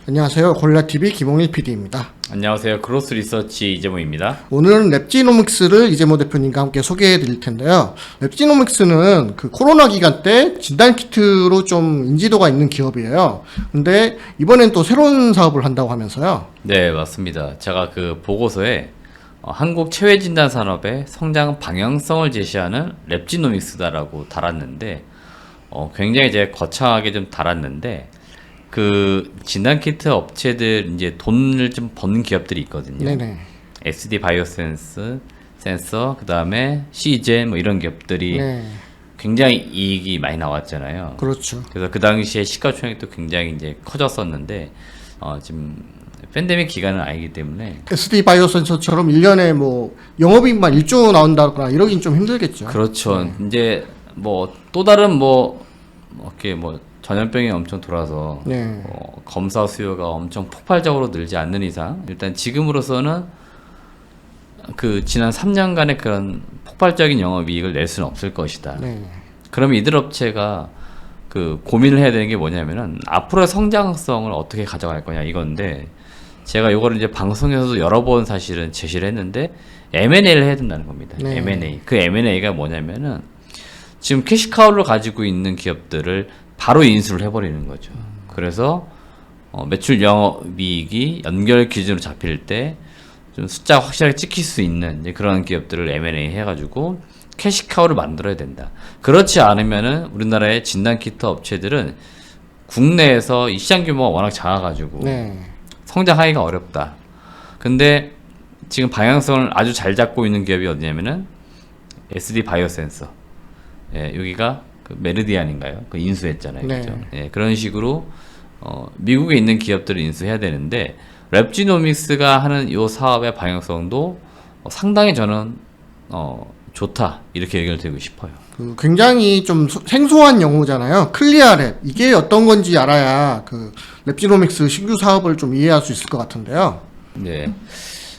안녕하세요. 고릴라TV 김홍일 PD입니다. 안녕하세요. 크로스 리서치 이재모입니다. 오늘은 랩지노믹스를 이재모 대표님과 함께 소개해 드릴 텐데요. 랩지노믹스는 그 코로나 기간 때 진단키트로 좀 인지도가 있는 기업이에요. 근데 이번엔 또 새로운 사업을 한다고 하면서요. 네, 맞습니다. 제가 그 보고서에 한국 체외진단 산업의 성장 방향성을 제시하는 랩지노믹스다라고 달았는데 굉장히 이제 거창하게 좀 달았는데 그 진단키트 업체들 이제 돈을 좀 버는 기업들이 있거든요. 네네. SD 바이오센스, 센서, 그 다음에 시젠 뭐 이런 기업들이 네. 굉장히 이익이 많이 나왔잖아요. 그렇죠. 그래서 그 당시에 시가총액도 굉장히 이제 커졌었는데 지금 팬데믹 기간은 아니기 때문에 SD 바이오센서처럼 1년에 뭐 영업이익만 1조 나온다거나 이러긴 좀 힘들겠죠. 그렇죠. 이제 뭐 또 다른 뭐 이렇게 뭐 전염병이 엄청 돌아서 네. 검사 수요가 엄청 폭발적으로 늘지 않는 이상 일단 지금으로서는 그 지난 3년간의 그런 폭발적인 영업이익을 낼 수는 없을 것이다. 네. 그러면 이들 업체가 그 고민을 해야 되는 게 뭐냐면은 앞으로의 성장성을 어떻게 가져갈 거냐 이건데 제가 요거를 이제 방송에서도 여러 번 사실은 제시를 했는데 M&A를 해야 된다는 겁니다. 네. M&A. 그 M&A가 뭐냐면은 지금 캐시카우를 가지고 있는 기업들을 바로 인수를 해버리는 거죠. 그래서 매출 영업이익이 연결 기준으로 잡힐 때 좀 숫자가 확실하게 찍힐 수 있는 이제 그런 기업들을 M&A 해가지고 캐시카우를 만들어야 된다. 그렇지 않으면은 우리나라의 진단키트 업체들은 국내에서 이 시장 규모가 워낙 작아가지고 네. 성장하기가 어렵다. 근데 지금 방향성을 아주 잘 잡고 있는 기업이 어디냐면은 SD 바이오센서. 예, 여기가 그 메르디안인가요? 그 인수했잖아요. 네. 그죠? 예, 그런 식으로 미국에 있는 기업들을 인수해야 되는데 랩지노믹스가 하는 이 사업의 방향성도 상당히 저는 좋다 이렇게 얘기를 드리고 싶어요. 그 굉장히 좀 생소한 용어잖아요. 클리어랩. 이게 어떤 건지 알아야 그 랩지노믹스 신규 사업을 좀 이해할 수 있을 것 같은데요. 네.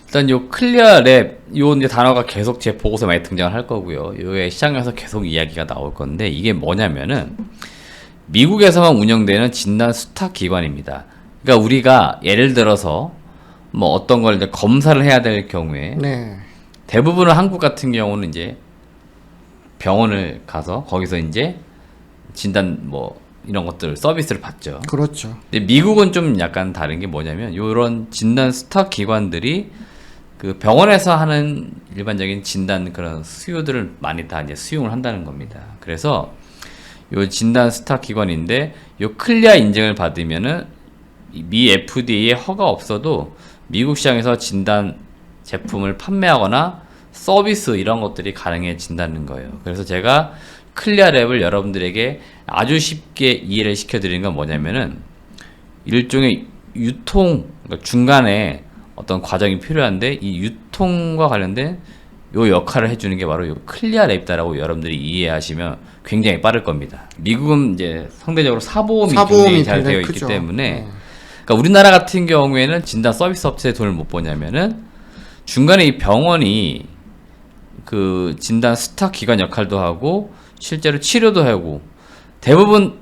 일단 요 클리어 랩 요 이제 단어가 계속 제 보고서에 많이 등장을 할 거고요. 요에 시장에서 계속 이야기가 나올 건데 이게 뭐냐면은 미국에서만 운영되는 진단 수탁 기관입니다. 그러니까 우리가 예를 들어서 뭐 어떤 걸 이제 검사를 해야 될 경우에 네. 대부분은 한국 같은 경우는 이제 병원을 가서 거기서 이제 진단 뭐 이런 것들 서비스를 받죠. 그렇죠. 근데 미국은 좀 약간 다른 게 뭐냐면 요런 진단 수탁 기관들이 그 병원에서 하는 일반적인 진단 그런 수요들을 많이 다 이제 수용을 한다는 겁니다. 그래서 요 진단 수탁 기관인데 요 클리어 인증을 받으면은 미 FDA에 허가 없어도 미국 시장에서 진단 제품을 판매하거나 서비스 이런 것들이 가능해진다는 거예요. 그래서 제가 클리어랩을 여러분들에게 아주 쉽게 이해를 시켜드리는 건 뭐냐면은 일종의 유통, 그러니까 중간에 어떤 과정이 필요한데 이 유통과 관련된 요 역할을 해주는 게 바로 요 클리어랩이다라고 여러분들이 이해하시면 굉장히 빠를 겁니다. 미국은 이제 상대적으로 사보험이 굉장히 잘 되어 있기 때문에 그러니까 우리나라 같은 경우에는 진단 서비스 업체에 돈을 못 버냐면은 중간에 이 병원이 그 진단 스탁 기관 역할도 하고 실제로 치료도 하고 대부분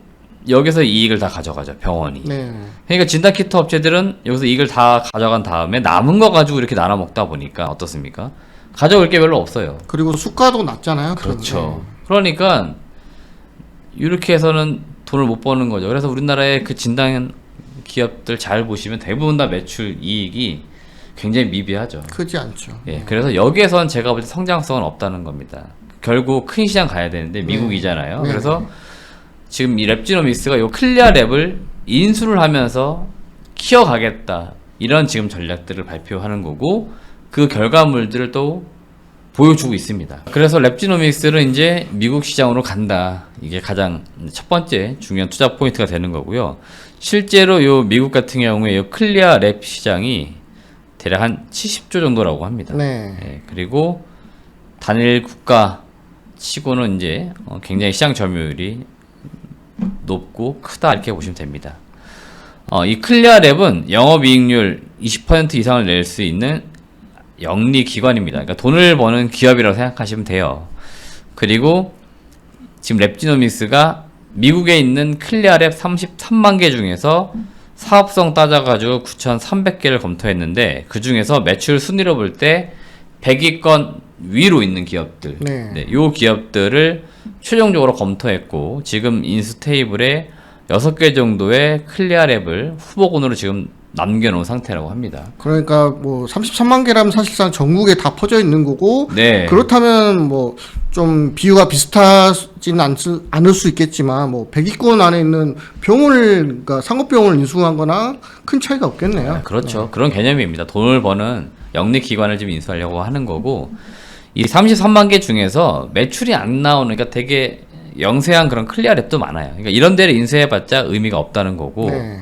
여기서 이익을 다 가져가죠 병원이. 네. 그러니까 진단키트 업체들은 여기서 이익을 다 가져간 다음에 남은 거 가지고 이렇게 나눠 먹다 보니까 어떻습니까? 가져올 게 별로 없어요. 그리고 수가도 낮잖아요. 그렇죠. 그러니까 이렇게 해서는 돈을 못 버는 거죠. 그래서 우리나라의 그 진단 기업들 잘 보시면 대부분 다 매출 이익이 굉장히 미비하죠. 크지 않죠. 예, 그래서 여기에선 제가 볼 때 성장성은 없다는 겁니다. 결국 큰 시장 가야 되는데 미국이잖아요. 네. 그래서 지금 이 랩지노믹스가 요 클리어 랩을 인수를 하면서 키워가겠다 이런 지금 전략들을 발표하는 거고 그 결과물들을 또 보여주고 있습니다. 그래서 랩지노믹스는 이제 미국 시장으로 간다. 이게 가장 첫 번째 중요한 투자 포인트가 되는 거고요. 실제로 요 미국 같은 경우에 요 클리어 랩 시장이 대략 한 70조 정도라고 합니다. 네. 예, 그리고 단일 국가 치고는 이제 굉장히 시장 점유율이 높고 크다 이렇게 보시면 됩니다. 이 클리어 랩은 영업이익률 20% 이상을 낼 수 있는 영리 기관입니다. 그러니까 돈을 버는 기업이라고 생각하시면 돼요. 그리고 지금 랩지노믹스가 미국에 있는 클리어랩 33만 개 중에서 사업성 따져가지고 9,300개를 검토했는데 그 중에서 매출 순위로 볼 때 100위권 위로 있는 기업들, 네. 요 기업들을 최종적으로 검토했고 지금 인수 테이블에 6개 정도의 클리어랩을 후보군으로 지금 남겨놓은 상태라고 합니다. 그러니까 뭐 33만 개라면 사실상 전국에 다 퍼져 있는 거고 네. 그렇다면 뭐 좀 비유가 비슷하지는 않을 수 있겠지만 뭐 100위권 안에 있는 병원을 그러니까 상업병원을 인수한 거나 큰 차이가 없겠네요. 그렇죠. 그런 개념입니다. 돈을 버는 영리기관을 좀 인수하려고 하는 거고 이 33만 개 중에서 매출이 안 나오는 그러니까 되게 영세한 그런 클리어랩도 많아요. 그러니까 이런 데를 인수해봤자 의미가 없다는 거고 네.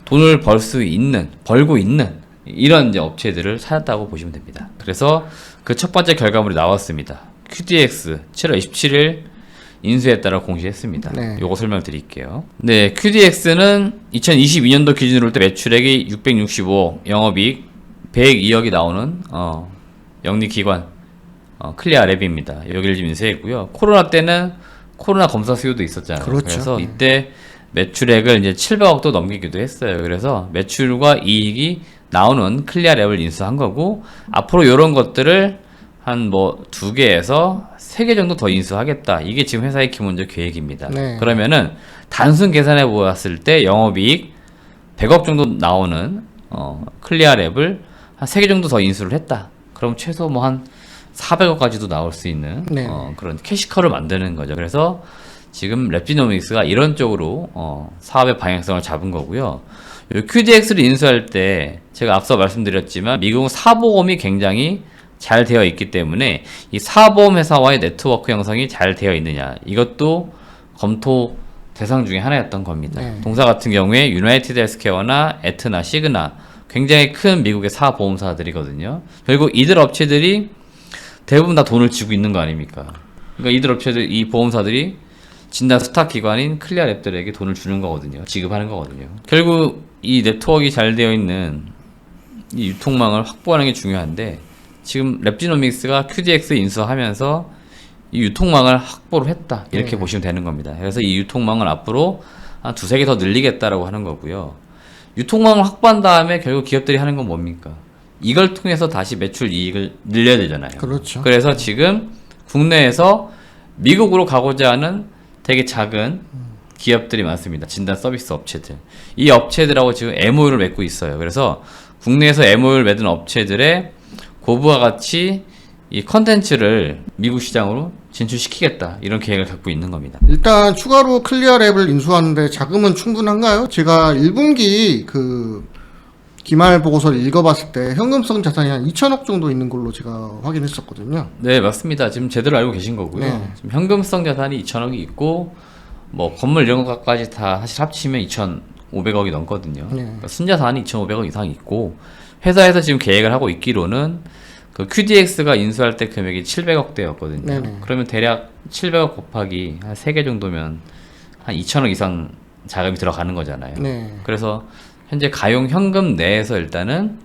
돈을 벌고 있는 이런 이제 업체들을 찾았다고 보시면 됩니다. 그래서 그 첫 번째 결과물이 나왔습니다. QDX 7월 27일 인수했다라고 공시했습니다. 네. 요거 설명드릴게요. 네, QDX는 2022년도 기준으로 볼 때 매출액이 665억, 영업이익 102억이 나오는 영리기관 클리어랩입니다. 여기를 지금 인수했고요. 코로나 때는 코로나 검사 수요도 있었잖아요. 그렇죠. 그래서 이때 매출액을 이제 700억도 넘기기도 했어요. 그래서 매출과 이익이 나오는 클리어랩을 인수한 거고 앞으로 이런 것들을 한 뭐 2개에서 3개 정도 더 인수하겠다. 이게 지금 회사의 기본적 계획입니다. 네. 그러면은 단순 계산해 보았을 때 영업이익 100억 정도 나오는 클리어랩을 한 3개 정도 더 인수를 했다. 그럼 최소 뭐 한 400억까지도 나올 수 있는 네. 그런 캐시커를 만드는 거죠. 그래서 지금 랩지노믹스가 이런 쪽으로 사업의 방향성을 잡은 거고요. 이 QDX를 인수할 때 제가 앞서 말씀드렸지만 미국은 사보험이 굉장히 잘 되어 있기 때문에 이 사보험 회사와의 네트워크 형성이 잘 되어 있느냐 이것도 검토 대상 중에 하나였던 겁니다. 네. 동사 같은 경우에 유나이티드 헬스케어나 에트나, 시그나 굉장히 큰 미국의 사보험사들이거든요. 결국 이들 업체들이 대부분 다 돈을 쥐고 있는 거 아닙니까? 그러니까 이들 업체들, 이 보험사들이 진단 스탁 기관인 클리어랩들에게 돈을 주는 거거든요. 지급하는 거거든요. 결국 이 네트워크가 잘 되어 있는 이 유통망을 확보하는 게 중요한데 지금 랩지노믹스가 QDX 인수하면서 이 유통망을 확보를 했다. 이렇게 네. 보시면 되는 겁니다. 그래서 이 유통망을 앞으로 한 2-3개 더 늘리겠다라고 하는 거고요. 유통망을 확보한 다음에 결국 기업들이 하는 건 뭡니까? 이걸 통해서 다시 매출 이익을 늘려야 되잖아요. 그렇죠. 그래서 지금 국내에서 미국으로 가고자 하는 되게 작은 기업들이 많습니다. 진단 서비스 업체들. 이 업체들하고 지금 MOU를 맺고 있어요. 그래서 국내에서 MOU를 맺은 업체들의 고부와 같이 이 컨텐츠를 미국 시장으로 진출시키겠다. 이런 계획을 갖고 있는 겁니다. 일단 추가로 클리어랩을 인수하는데 자금은 충분한가요? 제가 1분기 그 기말 보고서를 읽어봤을 때 현금성 자산이 한 2천억 정도 있는 걸로 제가 확인했었거든요. 네, 맞습니다. 지금 제대로 알고 계신 거고요. 네. 지금 현금성 자산이 2천억이 있고 뭐 건물 이런 것까지 다 사실 합치면 2,500억이 넘거든요. 네. 그러니까 순자산이 2,500억 이상 있고 회사에서 지금 계획을 하고 있기로는 그 QDX가 인수할 때 금액이 700억대였거든요. 네네. 그러면 대략 700억 곱하기 한 3개 정도면 한 2천억 이상 자금이 들어가는 거잖아요. 네. 그래서 현재 가용 현금 내에서 일단은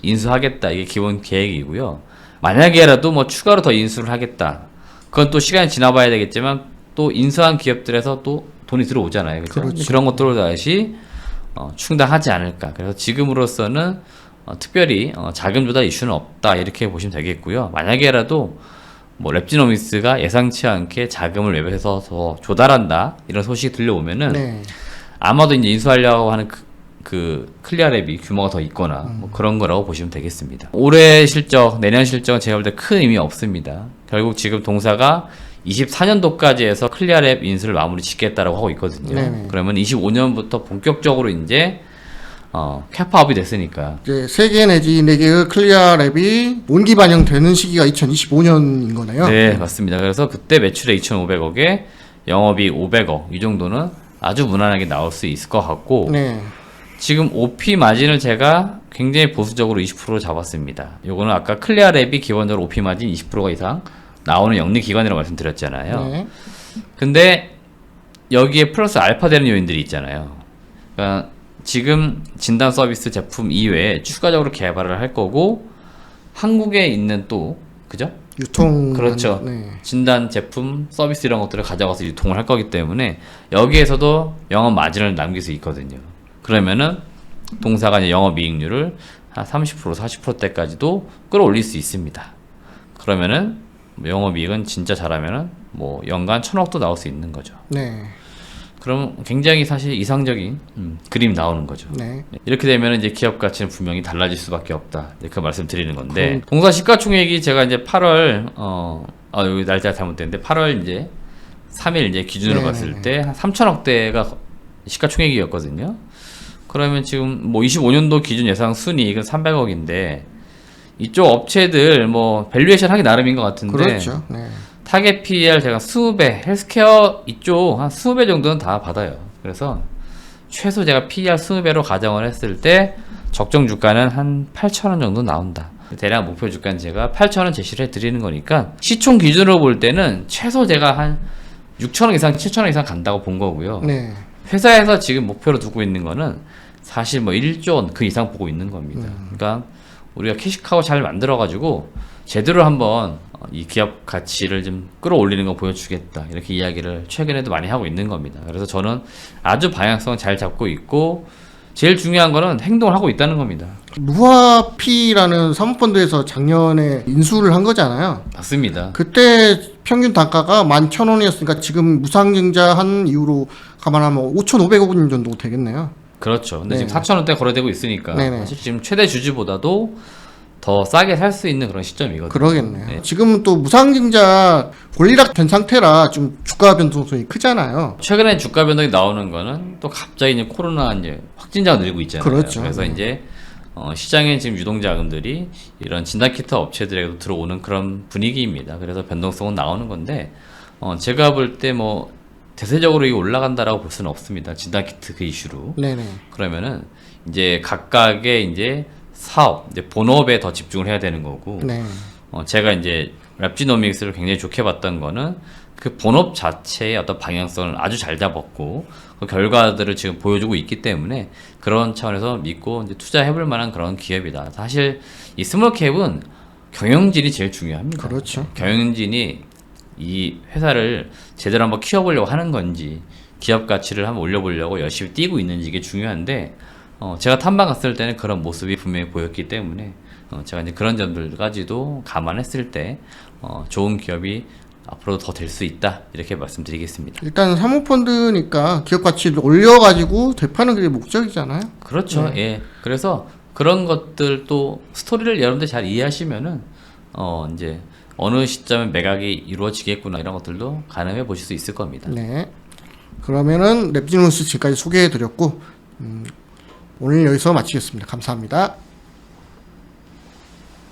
인수하겠다. 이게 기본 계획이고요. 만약에라도 뭐 추가로 더 인수를 하겠다. 그건 또 시간이 지나봐야 되겠지만 또 인수한 기업들에서 또 돈이 들어오잖아요. 그렇죠? 그렇죠. 그런 것들로 다시 충당하지 않을까. 그래서 지금으로서는 특별히 자금 조달 이슈는 없다. 이렇게 보시면 되겠고요. 만약에라도 뭐 랩지노믹스가 예상치 않게 자금을 외부에서 더 조달한다. 이런 소식이 들려오면은 네. 아마도 이제 인수하려고 하는 그 클리어랩이 규모가 더 있거나 뭐 그런 거라고 보시면 되겠습니다. 올해 실적, 내년 실적은 제가 볼 때 큰 의미 없습니다. 결국 지금 동사가 24년도까지 해서 클리어랩 인수를 마무리 짓겠다라고 하고 있거든요. 네네. 그러면 25년부터 본격적으로 이제 캐파업이 됐으니까 이제 3개 내지 4개의 클리어랩이 온기 반영되는 시기가 2025년인 거네요. 네, 맞습니다. 그래서 그때 매출액 2,500억에 영업이익 500억 이 정도는 아주 무난하게 나올 수 있을 것 같고 네. 지금 OP 마진을 제가 굉장히 보수적으로 20% 잡았습니다. 요거는 아까 클리어랩이 기본적으로 OP 마진 20%가 이상 나오는 영리 기관이라고 말씀드렸잖아요. 네. 근데 여기에 플러스 알파 되는 요인들이 있잖아요. 그러니까 지금 진단 서비스 제품 이외에 추가적으로 개발을 할 거고 한국에 있는 또 그죠? 유통. 그렇죠. 네. 진단 제품 서비스 이런 것들을 가져가서 유통을 할 거기 때문에 여기에서도 영업 마진을 남길 수 있거든요. 그러면은 동사가 이제 영업이익률을 한 30% 40%대까지도 끌어올릴 수 있습니다. 그러면은 영업이익은 진짜 잘하면은 뭐 연간 1,000억도 나올 수 있는 거죠. 네. 그럼 굉장히 사실 이상적인 그림이 나오는 거죠. 네. 이렇게 되면 이제 기업 가치는 분명히 달라질 수밖에 없다. 그 말씀 드리는 건데 동사 시가총액이 제가 이제 8월 여기 날짜가 잘못됐는데 8월 이제 3일 이제 기준으로 봤을 때 한 3천억대가 시가총액이었거든요. 그러면 지금 뭐 25년도 기준 예상 순이익은 300억인데 이쪽 업체들 뭐 밸류에이션 하기 나름인 것 같은데 그렇죠. 네. 타겟 PER 제가 20배, 헬스케어 이쪽 한 20배 정도는 다 받아요. 그래서 최소 제가 PER 20배로 가정을 했을 때 적정 주가는 한 8,000원 정도 나온다. 대략 목표 주가는 제가 8,000원 제시를 해드리는 거니까 시총 기준으로 볼 때는 최소 제가 한 6,000원 이상, 7,000원 이상 간다고 본 거고요. 네. 회사에서 지금 목표로 두고 있는 거는 사실 뭐 1조 원 그 이상 보고 있는 겁니다. 그러니까 우리가 캐시카우 잘 만들어가지고 제대로 한번 이 기업 가치를 좀 끌어올리는 거 보여주겠다 이렇게 이야기를 최근에도 많이 하고 있는 겁니다. 그래서 저는 아주 방향성 잘 잡고 있고 제일 중요한 거는 행동을 하고 있다는 겁니다. 무화피라는 사모펀드에서 작년에 인수를 한 거잖아요. 맞습니다. 그때 평균 단가가 11,000원이었으니까 지금 무상증자 한 이후로 감안하면 5,500억 원 정도 되겠네요. 그렇죠. 근데 네. 지금 4,000원대 거래되고 있으니까 네네. 사실 지금 최대 주주보다도 더 싸게 살 수 있는 그런 시점이거든요. 그러겠네요. 네. 지금은 또 무상증자 권리락 된 상태라 좀 주가 변동성이 크잖아요. 최근에 주가 변동이 나오는 거는 또 갑자기 이제 코로나 이제 확진자가 늘고 있잖아요. 그렇죠. 그래서 네. 이제 시장에 지금 유동자금들이 이런 진단키트 업체들에게도 들어오는 그런 분위기입니다. 그래서 변동성은 나오는 건데 제가 볼 때 뭐 대세적으로 이게 올라간다라고 볼 수는 없습니다. 진단키트 그 이슈로. 네네. 그러면은 이제 각각의 이제 사업, 이제 본업에 더 집중을 해야 되는 거고. 네. 제가 이제 랩지노믹스를 굉장히 좋게 봤던 거는 그 본업 자체의 어떤 방향성을 아주 잘 잡았고 그 결과들을 지금 보여주고 있기 때문에 그런 차원에서 믿고 이제 투자해볼 만한 그런 기업이다. 사실 이 스몰캡은 경영진이 제일 중요합니다. 그렇죠. 경영진이 이 회사를 제대로 한번 키워보려고 하는 건지 기업 가치를 한번 올려보려고 열심히 뛰고 있는지 이게 중요한데 제가 탐방 갔을 때는 그런 모습이 분명히 보였기 때문에 제가 이제 그런 점들까지도 감안했을 때 좋은 기업이 앞으로 더 될 수 있다 이렇게 말씀드리겠습니다. 일단 사모펀드니까 기업 가치를 올려가지고 되파는 게 목적이잖아요. 그렇죠. 예. 그래서 그런 것들 또 스토리를 여러분들 잘 이해하시면은 이제 어느 시점에 매각이 이루어지겠구나 이런 것들도 가늠해 보실 수 있을 겁니다. 네. 그러면은 랩지노스 지금까지 소개해드렸고 오늘 여기서 마치겠습니다. 감사합니다.